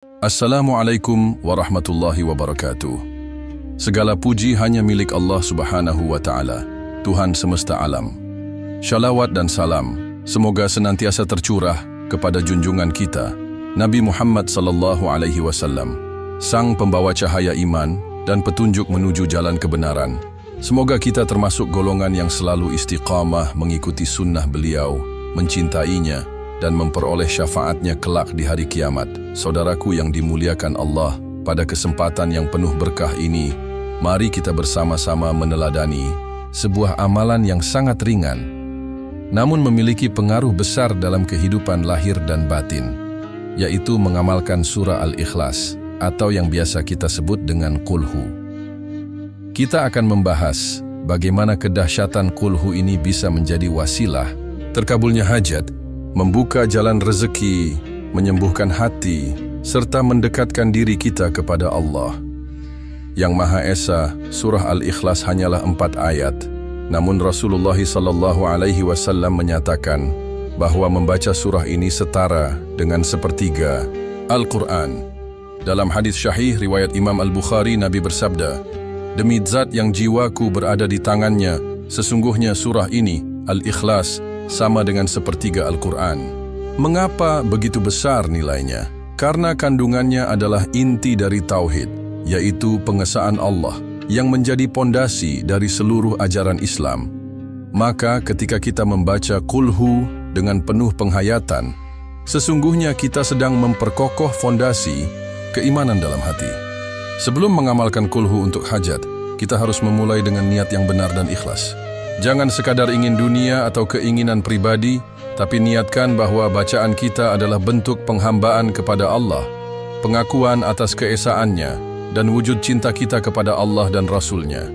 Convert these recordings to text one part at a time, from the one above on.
Assalamualaikum warahmatullahi wabarakatuh. Segala puji hanya milik Allah Subhanahu wa Ta'ala, Tuhan semesta alam. Syalawat dan salam semoga senantiasa tercurah kepada junjungan kita, Nabi Muhammad sallallahu alaihi wasallam, sang pembawa cahaya iman dan petunjuk menuju jalan kebenaran. Semoga kita termasuk golongan yang selalu istiqamah mengikuti sunnah beliau, mencintainya, dan memperoleh syafaatnya kelak di hari kiamat. Saudaraku yang dimuliakan Allah, pada kesempatan yang penuh berkah ini, mari kita bersama-sama meneladani sebuah amalan yang sangat ringan, namun memiliki pengaruh besar dalam kehidupan lahir dan batin, yaitu mengamalkan surah Al-Ikhlas, atau yang biasa kita sebut dengan Qulhu. Kita akan membahas bagaimana kedahsyatan Qulhu ini bisa menjadi wasilah terkabulnya hajat, membuka jalan rezeki, menyembuhkan hati, serta mendekatkan diri kita kepada Allah. Yang Maha Esa, surah Al-Ikhlas hanyalah 4 ayat. Namun Rasulullah SAW menyatakan bahwa membaca surah ini setara dengan sepertiga Al-Quran. Dalam hadis syahih riwayat Imam Al-Bukhari, Nabi bersabda, "Demi zat yang jiwaku berada di tangannya, sesungguhnya surah ini, Al-Ikhlas, sama dengan sepertiga Al-Quran." Mengapa begitu besar nilainya? Karena kandungannya adalah inti dari tauhid, yaitu pengesaan Allah yang menjadi pondasi dari seluruh ajaran Islam. Maka ketika kita membaca Qulhu dengan penuh penghayatan, sesungguhnya kita sedang memperkokoh fondasi keimanan dalam hati. Sebelum mengamalkan Qulhu untuk hajat, kita harus memulai dengan niat yang benar dan ikhlas. Jangan sekadar ingin dunia atau keinginan pribadi, tapi niatkan bahwa bacaan kita adalah bentuk penghambaan kepada Allah, pengakuan atas keesaannya, dan wujud cinta kita kepada Allah dan Rasul-Nya.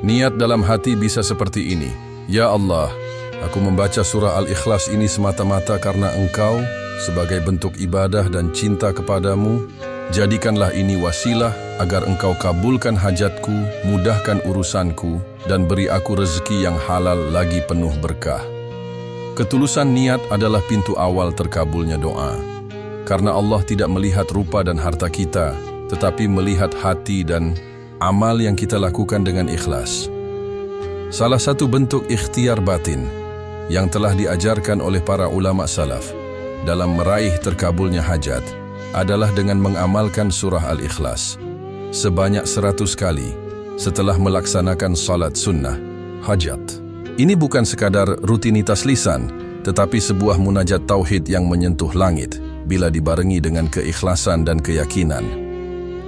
Niat dalam hati bisa seperti ini: Ya Allah, aku membaca surah Al-Ikhlas ini semata-mata karena Engkau, sebagai bentuk ibadah dan cinta kepadamu. Jadikanlah ini wasilah agar Engkau kabulkan hajatku, mudahkan urusanku, dan beri aku rezeki yang halal lagi penuh berkah. Ketulusan niat adalah pintu awal terkabulnya doa. Karena Allah tidak melihat rupa dan harta kita, tetapi melihat hati dan amal yang kita lakukan dengan ikhlas. Salah satu bentuk ikhtiar batin yang telah diajarkan oleh para ulama salaf dalam meraih terkabulnya hajat adalah dengan mengamalkan surah Al-Ikhlas sebanyak 100 kali setelah melaksanakan salat sunnah hajat. Ini bukan sekadar rutinitas lisan, tetapi sebuah munajat tauhid yang menyentuh langit bila dibarengi dengan keikhlasan dan keyakinan.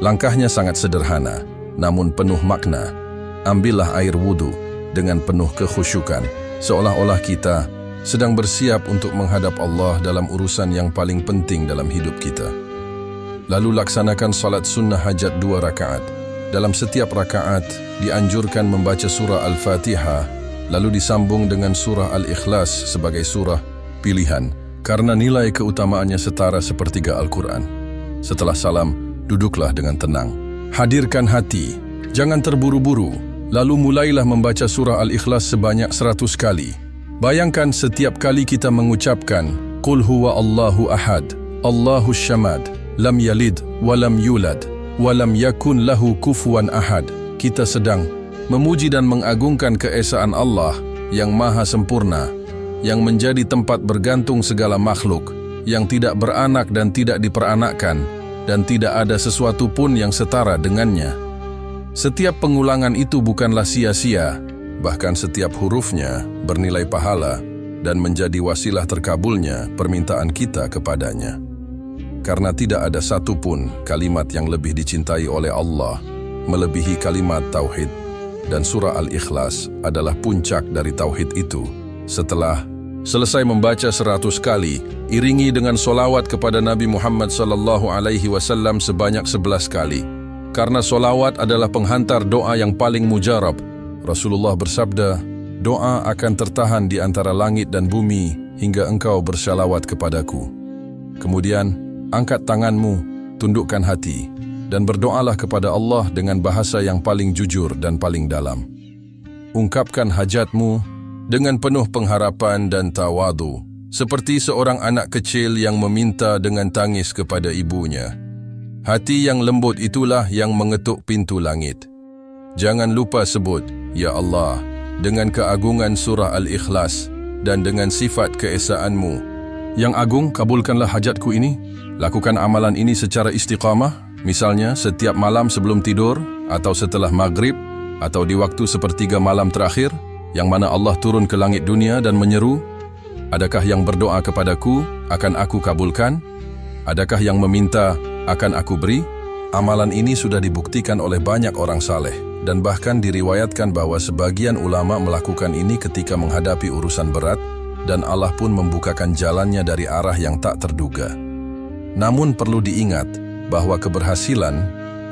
Langkahnya sangat sederhana, namun penuh makna. Ambillah air wudu dengan penuh kekhusyukan, seolah-olah kita sedang bersiap untuk menghadap Allah dalam urusan yang paling penting dalam hidup kita. Lalu laksanakan salat sunnah hajat 2 rakaat. Dalam setiap rakaat dianjurkan membaca surah Al-Fatihah, lalu disambung dengan surah Al-Ikhlas sebagai surah pilihan, karena nilai keutamaannya setara sepertiga Al-Quran. Setelah salam, duduklah dengan tenang. Hadirkan hati, jangan terburu-buru, lalu mulailah membaca surah Al-Ikhlas sebanyak 100 kali. Bayangkan setiap kali kita mengucapkan Qul huwa Allahu ahad, Allahus syamad, lam yalid, walam yulad, walam yakun lahu kufuwan ahad, kita sedang memuji dan mengagungkan keesaan Allah yang maha sempurna, yang menjadi tempat bergantung segala makhluk, yang tidak beranak dan tidak diperanakkan, dan tidak ada sesuatu pun yang setara dengannya. Setiap pengulangan itu bukanlah sia-sia, bahkan setiap hurufnya bernilai pahala dan menjadi wasilah terkabulnya permintaan kita kepadanya. Karena tidak ada satu pun kalimat yang lebih dicintai oleh Allah melebihi kalimat tauhid, dan surah Al-Ikhlas adalah puncak dari tauhid itu. Setelah selesai membaca 100 kali, iringi dengan solawat kepada Nabi Muhammad SAW sebanyak 11 kali. Karena solawat adalah penghantar doa yang paling mujarab. Rasulullah bersabda, "Doa akan tertahan di antara langit dan bumi hingga engkau bersyalawat kepadaku." Kemudian, angkat tanganmu, tundukkan hati, dan berdoalah kepada Allah dengan bahasa yang paling jujur dan paling dalam. Ungkapkan hajatmu dengan penuh pengharapan dan tawadu, seperti seorang anak kecil yang meminta dengan tangis kepada ibunya. Hati yang lembut itulah yang mengetuk pintu langit. Jangan lupa sebut, Ya Allah, dengan keagungan surah Al-Ikhlas dan dengan sifat keesaanmu. Yang agung, kabulkanlah hajatku ini. Lakukan amalan ini secara istiqamah, misalnya setiap malam sebelum tidur, atau setelah maghrib, atau di waktu sepertiga malam terakhir, yang mana Allah turun ke langit dunia dan menyeru, adakah yang berdoa kepadaku, akan aku kabulkan? Adakah yang meminta, akan aku beri? Amalan ini sudah dibuktikan oleh banyak orang saleh, dan bahkan diriwayatkan bahwa sebagian ulama melakukan ini ketika menghadapi urusan berat, dan Allah pun membukakan jalannya dari arah yang tak terduga. Namun perlu diingat bahwa keberhasilan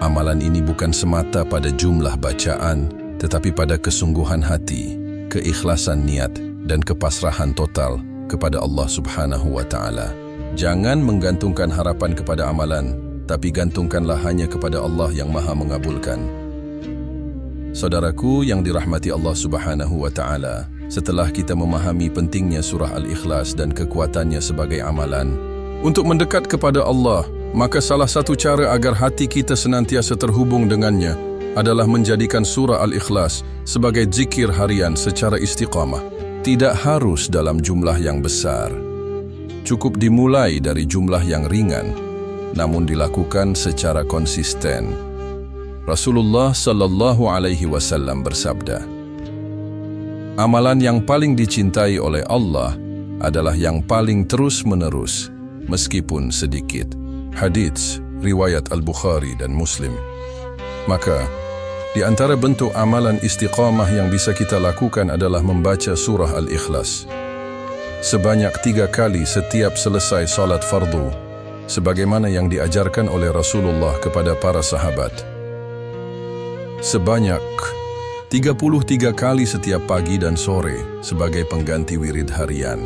amalan ini bukan semata pada jumlah bacaan, tetapi pada kesungguhan hati, keikhlasan niat, dan kepasrahan total kepada Allah Subhanahu wa Ta'ala. Jangan menggantungkan harapan kepada amalan, tapi gantungkanlah hanya kepada Allah yang Maha mengabulkan. Saudaraku yang dirahmati Allah Subhanahu wa Ta'ala, setelah kita memahami pentingnya surah Al-Ikhlas dan kekuatannya sebagai amalan untuk mendekat kepada Allah, maka salah satu cara agar hati kita senantiasa terhubung dengannya adalah menjadikan surah Al-Ikhlas sebagai zikir harian secara istiqamah. Tidak harus dalam jumlah yang besar. Cukup dimulai dari jumlah yang ringan, namun dilakukan secara konsisten. Rasulullah sallallahu alaihi wasallam bersabda, amalan yang paling dicintai oleh Allah adalah yang paling terus-menerus, meskipun sedikit. Hadits riwayat Al-Bukhari dan Muslim. Maka, di antara bentuk amalan istiqamah yang bisa kita lakukan adalah membaca surah Al-Ikhlas sebanyak 3 kali setiap selesai salat fardu, sebagaimana yang diajarkan oleh Rasulullah kepada para sahabat. Sebanyak 33 kali setiap pagi dan sore sebagai pengganti wirid harian.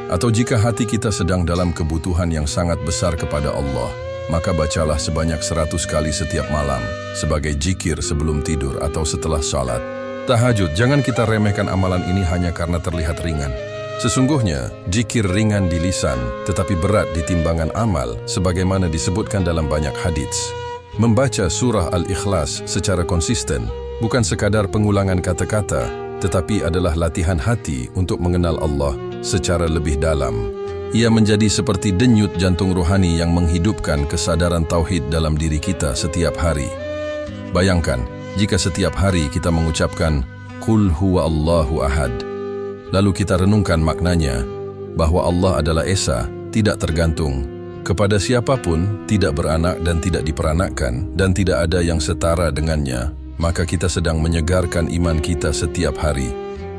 Atau jika hati kita sedang dalam kebutuhan yang sangat besar kepada Allah, maka bacalah sebanyak 100 kali setiap malam sebagai zikir sebelum tidur atau setelah salat. Tahajud, jangan kita remehkan amalan ini hanya karena terlihat ringan. Sesungguhnya, zikir ringan di lisan tetapi berat di timbangan amal sebagaimana disebutkan dalam banyak hadits. Membaca surah Al-Ikhlas secara konsisten bukan sekadar pengulangan kata-kata, tetapi adalah latihan hati untuk mengenal Allah secara lebih dalam. Ia menjadi seperti denyut jantung rohani yang menghidupkan kesadaran tauhid dalam diri kita setiap hari. Bayangkan, jika setiap hari kita mengucapkan Qul huwa Allahu ahad, lalu kita renungkan maknanya, bahwa Allah adalah Esa, tidak tergantung kepada siapapun, tidak beranak dan tidak diperanakkan, dan tidak ada yang setara dengannya, maka kita sedang menyegarkan iman kita setiap hari.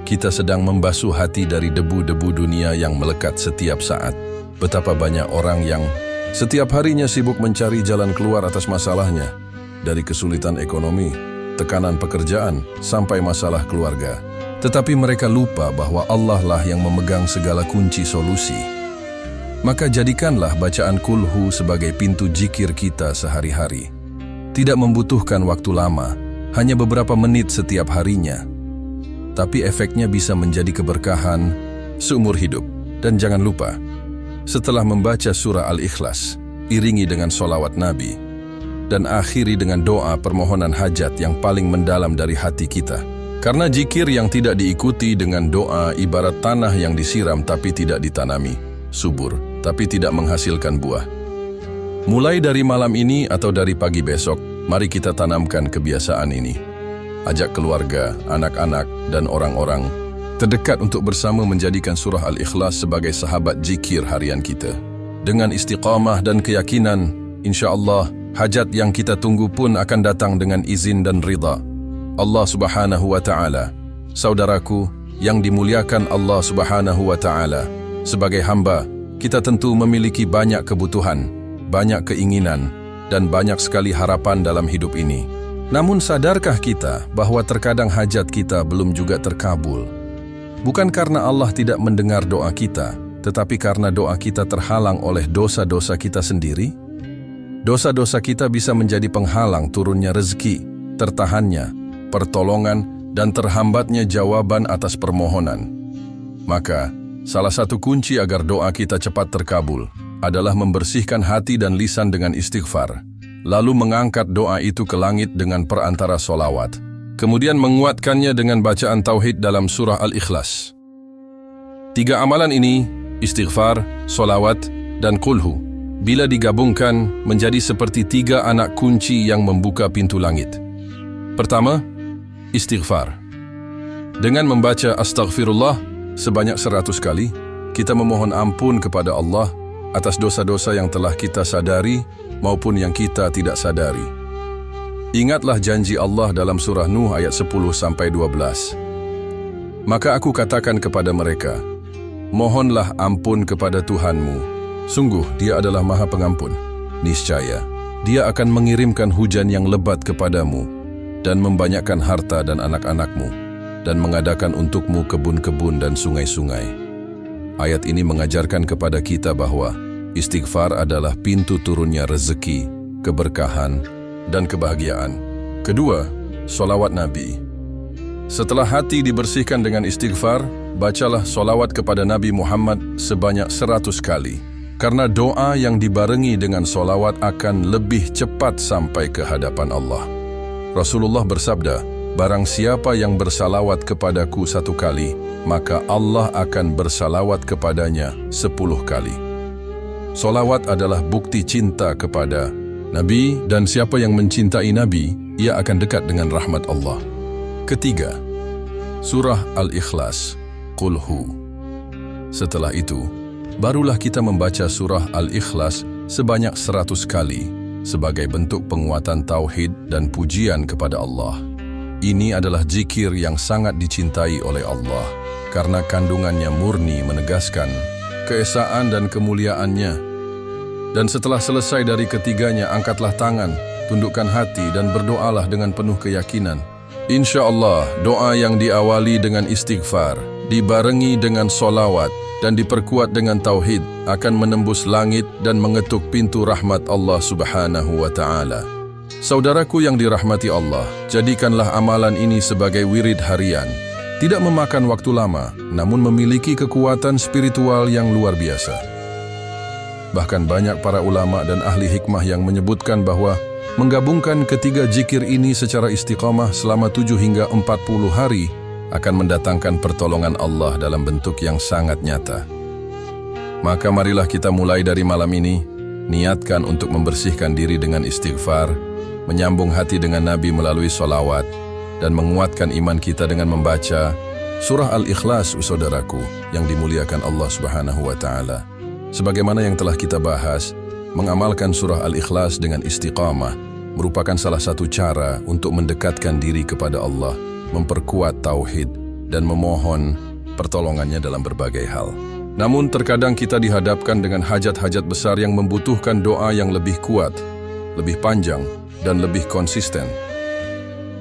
Kita sedang membasuh hati dari debu-debu dunia yang melekat setiap saat. Betapa banyak orang yang setiap harinya sibuk mencari jalan keluar atas masalahnya, dari kesulitan ekonomi, tekanan pekerjaan, sampai masalah keluarga. Tetapi mereka lupa bahwa Allah lah yang memegang segala kunci solusi. Maka jadikanlah bacaan kulhu sebagai pintu zikir kita sehari-hari. Tidak membutuhkan waktu lama, hanya beberapa menit setiap harinya. Tapi efeknya bisa menjadi keberkahan seumur hidup. Dan jangan lupa, setelah membaca surah Al-Ikhlas, iringi dengan sholawat Nabi, dan akhiri dengan doa permohonan hajat yang paling mendalam dari hati kita. Karena zikir yang tidak diikuti dengan doa ibarat tanah yang disiram tapi tidak ditanami, subur tapi tidak menghasilkan buah. Mulai dari malam ini atau dari pagi besok, mari kita tanamkan kebiasaan ini. Ajak keluarga, anak-anak, dan orang-orang terdekat untuk bersama menjadikan surah Al-Ikhlas sebagai sahabat zikir harian kita. Dengan istiqamah dan keyakinan, insya Allah, hajat yang kita tunggu pun akan datang dengan izin dan ridha Allah Subhanahu wa Ta'ala. Saudaraku yang dimuliakan Allah Subhanahu wa Ta'ala, sebagai hamba, kita tentu memiliki banyak kebutuhan, banyak keinginan, dan banyak sekali harapan dalam hidup ini. Namun sadarkah kita bahwa terkadang hajat kita belum juga terkabul? Bukan karena Allah tidak mendengar doa kita, tetapi karena doa kita terhalang oleh dosa-dosa kita sendiri? Dosa-dosa kita bisa menjadi penghalang turunnya rezeki, tertahannya pertolongan, dan terhambatnya jawaban atas permohonan. Maka, Salah satu kunci agar doa kita cepat terkabul adalah membersihkan hati dan lisan dengan istighfar, lalu mengangkat doa itu ke langit dengan perantara solawat, kemudian menguatkannya dengan bacaan tauhid dalam surah Al-Ikhlas. 3 amalan ini, istighfar, solawat, dan kulhu, bila digabungkan menjadi seperti 3 anak kunci yang membuka pintu langit. Pertama, istighfar. Dengan membaca astaghfirullah sebanyak 100 kali, kita memohon ampun kepada Allah atas dosa-dosa yang telah kita sadari maupun yang kita tidak sadari. Ingatlah janji Allah dalam surah Nuh ayat 10-12. Maka aku katakan kepada mereka, mohonlah ampun kepada Tuhanmu. Sungguh Dia adalah Maha Pengampun. Niscaya Dia akan mengirimkan hujan yang lebat kepadamu dan membanyakkan harta dan anak-anakmu, dan mengadakan untukmu kebun-kebun dan sungai-sungai. Ayat ini mengajarkan kepada kita bahwa istighfar adalah pintu turunnya rezeki, keberkahan, dan kebahagiaan. Kedua, solawat Nabi. Setelah hati dibersihkan dengan istighfar, bacalah solawat kepada Nabi Muhammad sebanyak 100 kali. Karena doa yang dibarengi dengan solawat akan lebih cepat sampai ke hadapan Allah. Rasulullah bersabda, barang siapa yang bersalawat kepadaku 1 kali, maka Allah akan bersalawat kepadanya 10 kali. Solawat adalah bukti cinta kepada Nabi, dan siapa yang mencintai Nabi, ia akan dekat dengan rahmat Allah. Ketiga, surah Al-Ikhlas, Qulhu. Setelah itu, barulah kita membaca surah Al-Ikhlas sebanyak 100 kali, sebagai bentuk penguatan tauhid dan pujian kepada Allah. Ini adalah zikir yang sangat dicintai oleh Allah, karena kandungannya murni menegaskan keesaan dan kemuliaannya. Dan setelah selesai dari ketiganya, angkatlah tangan, tundukkan hati, dan berdoalah dengan penuh keyakinan. Insya Allah, doa yang diawali dengan istighfar, dibarengi dengan solawat, dan diperkuat dengan tauhid, akan menembus langit dan mengetuk pintu rahmat Allah Subhanahu wa Ta'ala. Saudaraku yang dirahmati Allah, jadikanlah amalan ini sebagai wirid harian. Tidak memakan waktu lama, namun memiliki kekuatan spiritual yang luar biasa. Bahkan banyak para ulama dan ahli hikmah yang menyebutkan bahwa menggabungkan ketiga zikir ini secara istiqamah selama 7 hingga 40 hari akan mendatangkan pertolongan Allah dalam bentuk yang sangat nyata. Maka marilah kita mulai dari malam ini, niatkan untuk membersihkan diri dengan istighfar, menyambung hati dengan Nabi melalui solawat, dan menguatkan iman kita dengan membaca surah Al-Ikhlas, saudaraku, yang dimuliakan Allah Subhanahu wa Ta'ala. Sebagaimana yang telah kita bahas, mengamalkan surah Al-Ikhlas dengan istiqamah merupakan salah satu cara untuk mendekatkan diri kepada Allah, memperkuat tauhid, dan memohon pertolongannya dalam berbagai hal. Namun terkadang kita dihadapkan dengan hajat-hajat besar yang membutuhkan doa yang lebih kuat, lebih panjang, dan lebih konsisten.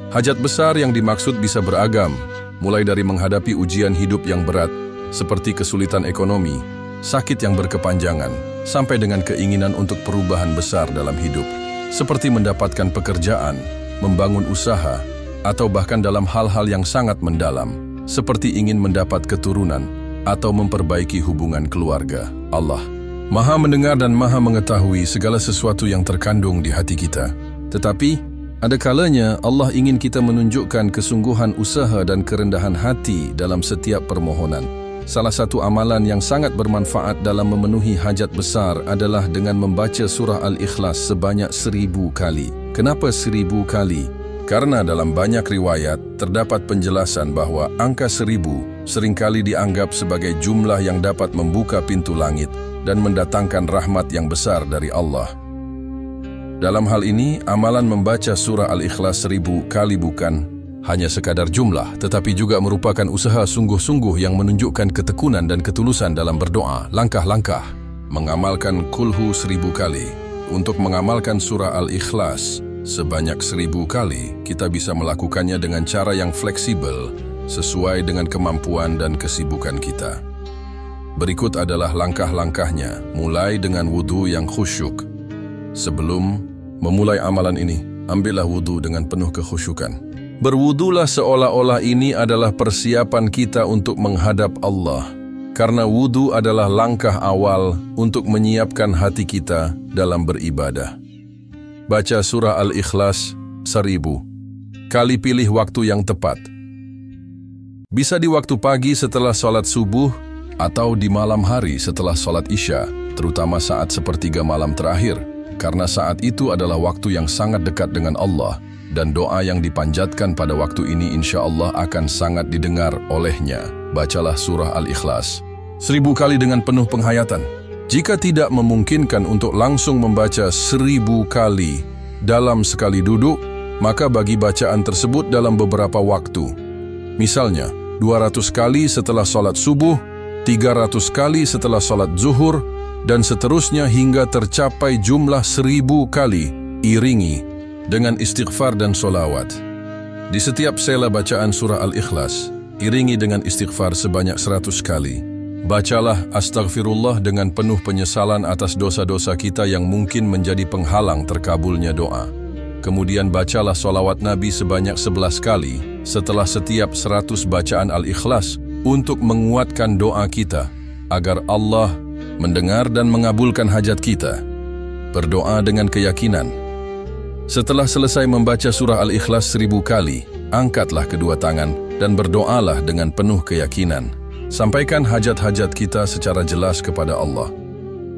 Hajat besar yang dimaksud bisa beragam, mulai dari menghadapi ujian hidup yang berat, seperti kesulitan ekonomi, sakit yang berkepanjangan, sampai dengan keinginan untuk perubahan besar dalam hidup, seperti mendapatkan pekerjaan, membangun usaha, atau bahkan dalam hal-hal yang sangat mendalam, seperti ingin mendapat keturunan atau memperbaiki hubungan keluarga. Allah Maha mendengar dan Maha mengetahui segala sesuatu yang terkandung di hati kita. Tetapi, ada kalanya Allah ingin kita menunjukkan kesungguhan usaha dan kerendahan hati dalam setiap permohonan. Salah satu amalan yang sangat bermanfaat dalam memenuhi hajat besar adalah dengan membaca surah Al-Ikhlas sebanyak 1000 kali. Kenapa 1000 kali? Karena dalam banyak riwayat terdapat penjelasan bahwa angka 1000 seringkali dianggap sebagai jumlah yang dapat membuka pintu langit dan mendatangkan rahmat yang besar dari Allah. Dalam hal ini, amalan membaca surah Al-Ikhlas 1000 kali bukan hanya sekadar jumlah, tetapi juga merupakan usaha sungguh-sungguh yang menunjukkan ketekunan dan ketulusan dalam berdoa. Langkah-langkah mengamalkan kulhu 1000 kali. Untuk mengamalkan surah Al-Ikhlas sebanyak 1000 kali, kita bisa melakukannya dengan cara yang fleksibel, sesuai dengan kemampuan dan kesibukan kita. Berikut adalah langkah-langkahnya, mulai dengan wudu yang khusyuk. Sebelum memulai amalan ini, ambillah wudu dengan penuh kekhusyukan. Berwudulah seolah-olah ini adalah persiapan kita untuk menghadap Allah. karena wudu adalah langkah awal untuk menyiapkan hati kita dalam beribadah. Baca surah Al-Ikhlas 1000 kali, pilih waktu yang tepat. Bisa di waktu pagi setelah sholat subuh atau di malam hari setelah sholat isya, terutama saat sepertiga malam terakhir, karena saat itu adalah waktu yang sangat dekat dengan Allah, dan doa yang dipanjatkan pada waktu ini insya Allah akan sangat didengar olehnya. Bacalah surah Al-Ikhlas 1000 kali dengan penuh penghayatan. Jika tidak memungkinkan untuk langsung membaca 1000 kali dalam sekali duduk, maka bagi bacaan tersebut dalam beberapa waktu. Misalnya, 200 kali setelah sholat subuh, 300 kali setelah sholat zuhur, dan seterusnya hingga tercapai jumlah 1000 kali. Iringi dengan istighfar dan sholawat. Di setiap sela bacaan surah Al-Ikhlas, iringi dengan istighfar sebanyak 100 kali. Bacalah astagfirullah dengan penuh penyesalan atas dosa-dosa kita yang mungkin menjadi penghalang terkabulnya doa. Kemudian bacalah sholawat Nabi sebanyak 11 kali setelah setiap 100 bacaan Al-Ikhlas untuk menguatkan doa kita agar Allah mendengar dan mengabulkan hajat kita. Berdoa dengan keyakinan. Setelah selesai membaca surah Al-Ikhlas 1000 kali, angkatlah kedua tangan dan berdoalah dengan penuh keyakinan. Sampaikan hajat-hajat kita secara jelas kepada Allah.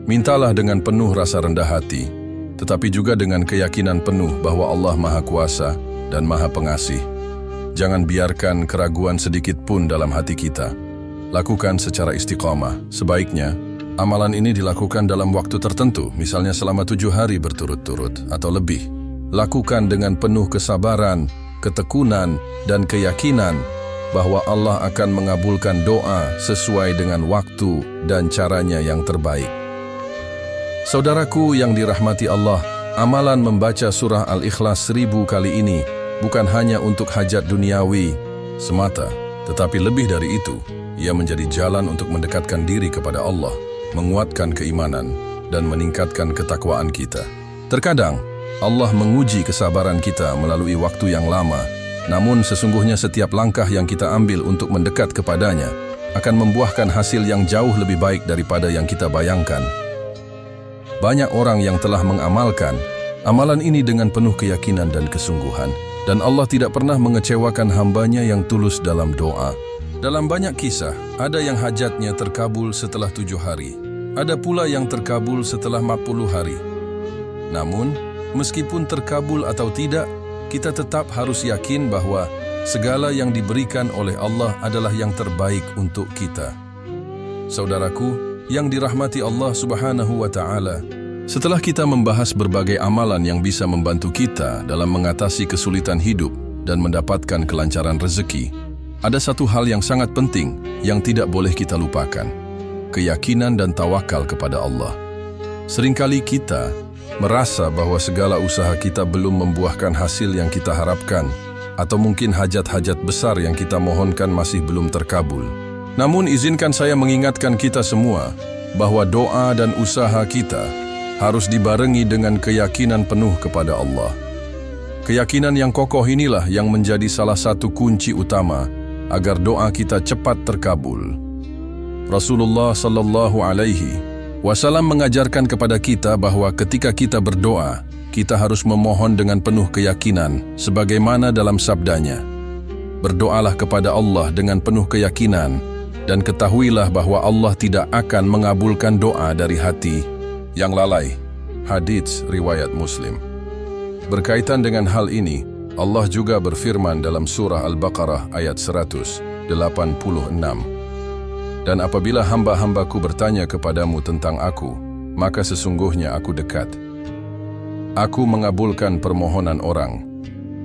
Mintalah dengan penuh rasa rendah hati, tetapi juga dengan keyakinan penuh bahwa Allah Maha Kuasa dan Maha Pengasih. Jangan biarkan keraguan sedikit pun dalam hati kita. Lakukan secara istiqamah. Sebaiknya, amalan ini dilakukan dalam waktu tertentu, misalnya selama 7 hari berturut-turut atau lebih. Lakukan dengan penuh kesabaran, ketekunan, dan keyakinan bahwa Allah akan mengabulkan doa sesuai dengan waktu dan caranya yang terbaik. Saudaraku yang dirahmati Allah, amalan membaca surah Al-Ikhlas 1000 kali ini bukan hanya untuk hajat duniawi semata, tetapi lebih dari itu, ia menjadi jalan untuk mendekatkan diri kepada Allah, menguatkan keimanan, dan meningkatkan ketakwaan kita. Terkadang, Allah menguji kesabaran kita melalui waktu yang lama, namun sesungguhnya setiap langkah yang kita ambil untuk mendekat kepadanya akan membuahkan hasil yang jauh lebih baik daripada yang kita bayangkan. Banyak orang yang telah mengamalkan amalan ini dengan penuh keyakinan dan kesungguhan, dan Allah tidak pernah mengecewakan hambanya yang tulus dalam doa. Dalam banyak kisah, ada yang hajatnya terkabul setelah 7 hari, ada pula yang terkabul setelah 40 hari. Namun, meskipun terkabul atau tidak, kita tetap harus yakin bahwa segala yang diberikan oleh Allah adalah yang terbaik untuk kita. Saudaraku, yang dirahmati Allah Subhanahu wa Ta'ala, setelah kita membahas berbagai amalan yang bisa membantu kita dalam mengatasi kesulitan hidup dan mendapatkan kelancaran rezeki, ada satu hal yang sangat penting yang tidak boleh kita lupakan: keyakinan dan tawakal kepada Allah. Seringkali kita merasa bahwa segala usaha kita belum membuahkan hasil yang kita harapkan, atau mungkin hajat-hajat besar yang kita mohonkan masih belum terkabul. Namun izinkan saya mengingatkan kita semua bahwa doa dan usaha kita harus dibarengi dengan keyakinan penuh kepada Allah. Keyakinan yang kokoh inilah yang menjadi salah satu kunci utama agar doa kita cepat terkabul. Rasulullah sallallahu alaihi wasallam mengajarkan kepada kita bahwa ketika kita berdoa, kita harus memohon dengan penuh keyakinan, sebagaimana dalam sabdanya, "Berdoalah kepada Allah dengan penuh keyakinan, dan ketahuilah bahwa Allah tidak akan mengabulkan doa dari hati yang lalai." Hadits riwayat Muslim. Berkaitan dengan hal ini, Allah juga berfirman dalam surah Al-Baqarah ayat 186. "Dan apabila hamba-hambaku bertanya kepadamu tentang aku, maka sesungguhnya aku dekat. Aku mengabulkan permohonan orang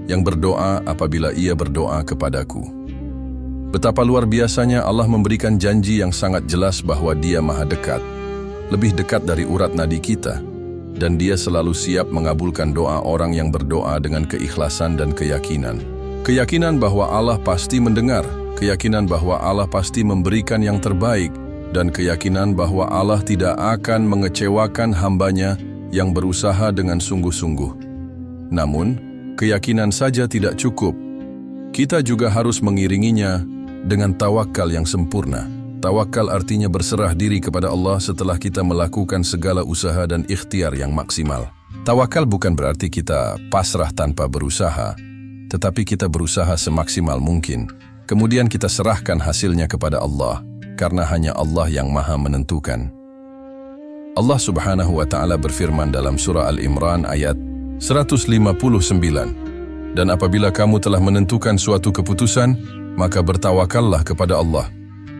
yang berdoa apabila ia berdoa kepadaku." Betapa luar biasanya Allah memberikan janji yang sangat jelas bahwa Dia Maha Dekat, lebih dekat dari urat nadi kita, dan Dia selalu siap mengabulkan doa orang yang berdoa dengan keikhlasan dan keyakinan. Keyakinan bahwa Allah pasti mendengar, keyakinan bahwa Allah pasti memberikan yang terbaik, dan keyakinan bahwa Allah tidak akan mengecewakan hambanya yang berusaha dengan sungguh-sungguh. Namun, keyakinan saja tidak cukup. Kita juga harus mengiringinya dengan tawakal yang sempurna. Tawakal artinya berserah diri kepada Allah setelah kita melakukan segala usaha dan ikhtiar yang maksimal. Tawakal bukan berarti kita pasrah tanpa berusaha, tetapi kita berusaha semaksimal mungkin. Kemudian kita serahkan hasilnya kepada Allah, karena hanya Allah yang Maha menentukan. Allah Subhanahu wa Ta'ala berfirman dalam surah Al-Imran ayat 159, "Dan apabila kamu telah menentukan suatu keputusan, maka bertawakallah kepada Allah.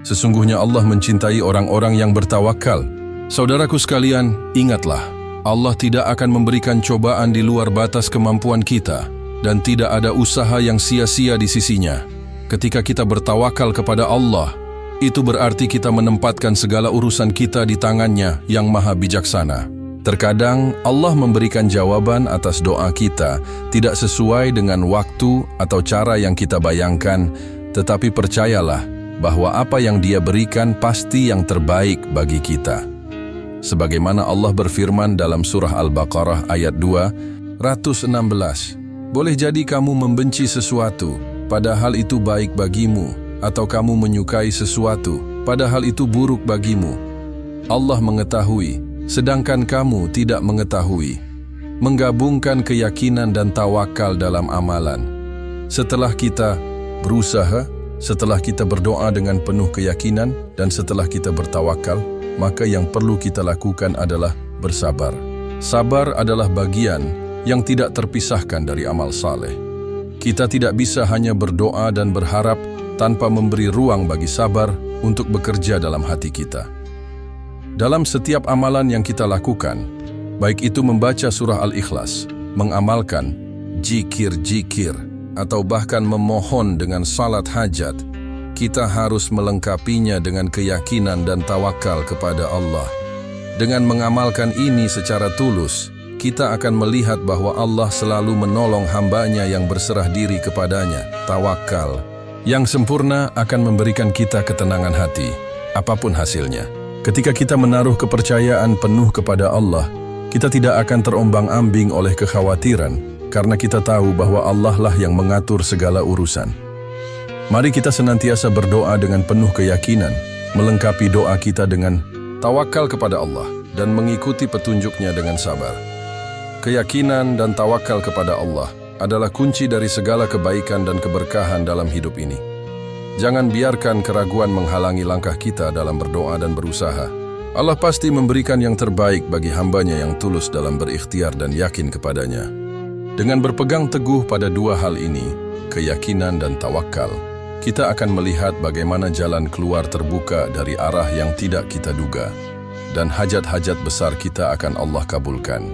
Sesungguhnya Allah mencintai orang-orang yang bertawakal." Saudaraku sekalian, ingatlah, Allah tidak akan memberikan cobaan di luar batas kemampuan kita, dan tidak ada usaha yang sia-sia di sisinya. Ketika kita bertawakal kepada Allah, itu berarti kita menempatkan segala urusan kita di tangannya yang maha bijaksana. Terkadang Allah memberikan jawaban atas doa kita tidak sesuai dengan waktu atau cara yang kita bayangkan, tetapi percayalah bahwa apa yang Dia berikan pasti yang terbaik bagi kita. Sebagaimana Allah berfirman dalam surah Al-Baqarah ayat 216, "Boleh jadi kamu membenci sesuatu, padahal itu baik bagimu, atau kamu menyukai sesuatu, padahal itu buruk bagimu. Allah mengetahui, sedangkan kamu tidak mengetahui." Menggabungkan keyakinan dan tawakal dalam amalan. Setelah kita berusaha, setelah kita berdoa dengan penuh keyakinan, dan setelah kita bertawakal, maka yang perlu kita lakukan adalah bersabar. Sabar adalah bagian yang tidak terpisahkan dari amal saleh. Kita tidak bisa hanya berdoa dan berharap tanpa memberi ruang bagi sabar untuk bekerja dalam hati kita. Dalam setiap amalan yang kita lakukan, baik itu membaca surah Al-Ikhlas, mengamalkan jikir-jikir, atau bahkan memohon dengan salat hajat, kita harus melengkapinya dengan keyakinan dan tawakal kepada Allah. Dengan mengamalkan ini secara tulus, kita akan melihat bahwa Allah selalu menolong hambanya yang berserah diri kepadanya. Tawakal yang sempurna akan memberikan kita ketenangan hati, apapun hasilnya. Ketika kita menaruh kepercayaan penuh kepada Allah, kita tidak akan terombang-ambing oleh kekhawatiran, karena kita tahu bahwa Allah lah yang mengatur segala urusan. Mari kita senantiasa berdoa dengan penuh keyakinan, melengkapi doa kita dengan tawakal kepada Allah, dan mengikuti petunjuknya dengan sabar. Keyakinan dan tawakal kepada Allah adalah kunci dari segala kebaikan dan keberkahan dalam hidup ini. Jangan biarkan keraguan menghalangi langkah kita dalam berdoa dan berusaha. Allah pasti memberikan yang terbaik bagi hambanya yang tulus dalam berikhtiar dan yakin kepadanya. Dengan berpegang teguh pada dua hal ini, keyakinan dan tawakal, kita akan melihat bagaimana jalan keluar terbuka dari arah yang tidak kita duga, dan hajat-hajat besar kita akan Allah kabulkan.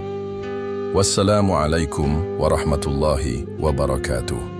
Wassalamualaikum warahmatullahi wabarakatuh.